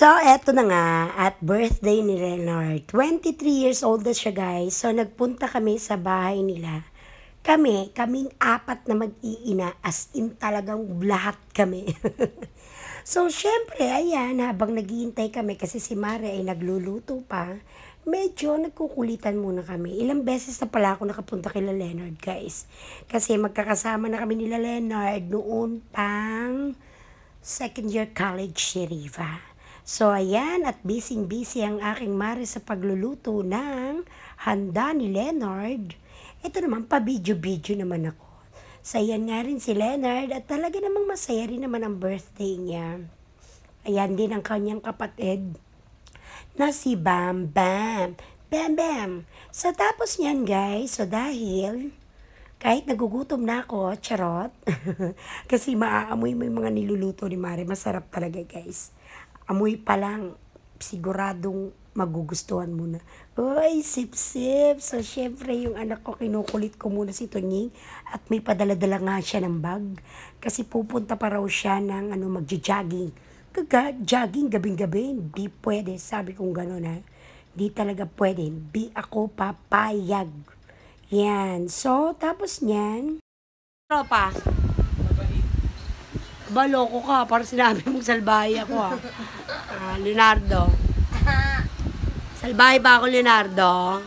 So, eto na nga, at birthday ni Leonard. 23 years old na siya, guys. So, nagpunta kami sa bahay nila. Kaming apat na mag-iina, as in talagang lahat kami. So, syempre, ayan, habang naghihintay kami, kasi si Mare ay nagluluto pa, medyo nagkukulitan muna kami. Ilang beses na pala ako nakapunta kila Leonard, guys. Kasi magkakasama na kami nila Leonard noon pang second year college si Riva. So, ayan, at busy-busy ang aking Mare sa pagluluto ng handa ni Leonard. Ito naman, pa-video-video naman ako. Sayan nga rin si Leonard at talaga namang masaya rin naman ang birthday niya. Ayan din ang kanyang kapatid na si Bam Bam. Bam Bam. So, tapos niyan, guys, so dahil kahit nagugutom na ako, charot, kasi maaamoy mo yung mga niluluto ni Mare, masarap talaga, guys. Amoy pa lang, siguradong magugustuhan mo na. Uy, sip-sip. So, syempre, yung anak ko, kinukulit ko muna si Tonying at may padala-dala nga siya ng bag. Kasi pupunta pa raw siya ng magja-jogging. Jogging gabing-gabi, hindi pwede. Sabi kong gano'n ha. Hindi talaga pwede. Hindi ako papayag. Yan. So, tapos niyan. Tropa. Baloko ka, para sinabi mong salbahe ako ha. Leonardo. Salbahe ba ako, Leonardo?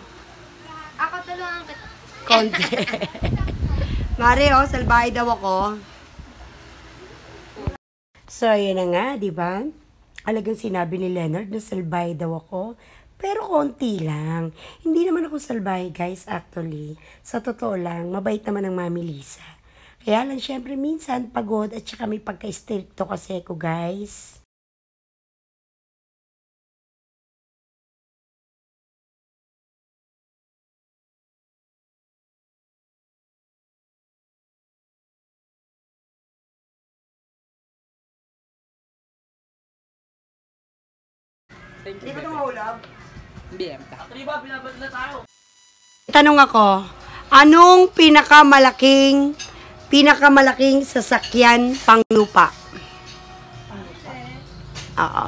Ako tulungan kita. Konti. Mare, salbahe daw ako. So, yun na nga, di ba? Alagang sinabi ni Leonard na salbahe daw ako. Pero konti lang. Hindi naman ako salbahe, guys, actually. Sa totoo lang, mabait naman ang Mami Lisa. Kaya lang, syempre, minsan pagod at saka may pagka-stricto kasi ko, guys. Hindi ba ito mahulog? Hindi, Tanong ako, anong pinakamalaking sasakyan panglupa? Oo.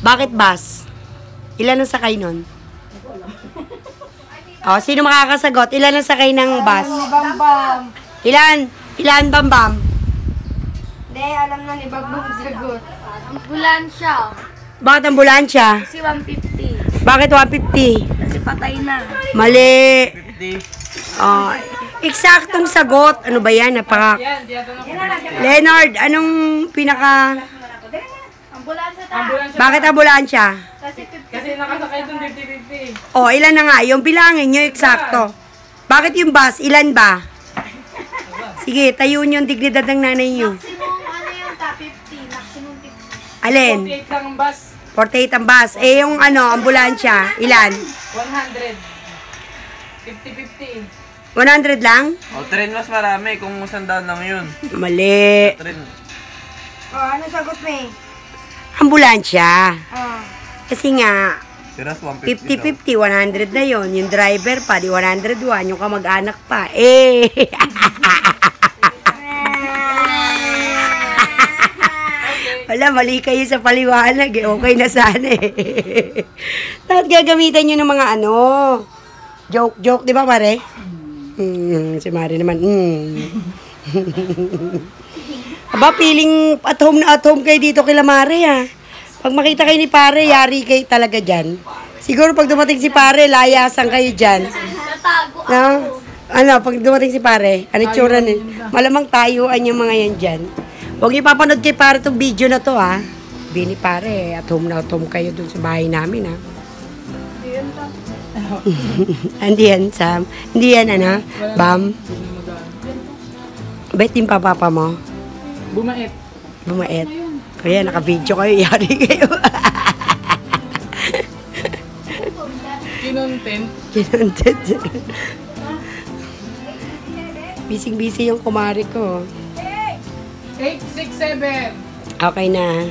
Bakit bus? Ilan ang sakay nun? Oh, sino makakasagot? Ilan ang sakay ng bus? Bam-bam. Ilan? Ilan, Bam-Bam? Hindi, alam na ni Bagbang sagot. Ambulansya. Bakit ambulansya? Kasi 150. Bakit 150? Kasi patay na. Mali. Oh, eksaktong sagot. Ano ba yan? Leonard, anong pinaka... Ambulansya ta. Bakit ambulansya? Kasi nakasakay doon 50-50. Oh, ilan na nga? Yung bilangin nyo, eksakto. Bakit yung bus? Ilan ba? Sige, tayo nyo yung dignidad ng nanay nyo. maximum yung ta 50. Maximum 50. Alin? 48 lang ang bus. 48 ang bus. Eh, yung ambulansya, ilan? 100. 50-50. 100 lang? O, train mas marami kung 100 lang yun. Mali. Train. ano sagot mo eh? Ambulansya. Kasi nga, Siras 150 50-50, 100 na yon. Yung driver pa, di 101. Yung kamag-anak pa. Eh! Wala, mali kayo sa paliwanag eh. Okay na sana eh. Dapat gagamitan nyo ng mga joke, di ba pare? Si Mari naman, Aba, feeling at home kayo dito kila Mare ha. Pag makita kayo ni Pare, yari kayo talaga dyan. Siguro pag dumating si Pare, layasan kayo dyan. Natago ako. No? Pag dumating si Pare, ano tsura niya? Malamang tayuan yung mga yan dyan. Huwag niyo papanood kay Pare itong video na to ha. Bini Pare, at home na at home kayo dun sa bahay namin ha. Hindi yan, Sam. Hindi yan, Bam. Bet yung papapa mo? Bumait. Bumait. Kaya naka-video kayo, yari kayo. Kinontent. Kinunted. Bising-busy yung kumari ko. 8, 6, 7. Okay na.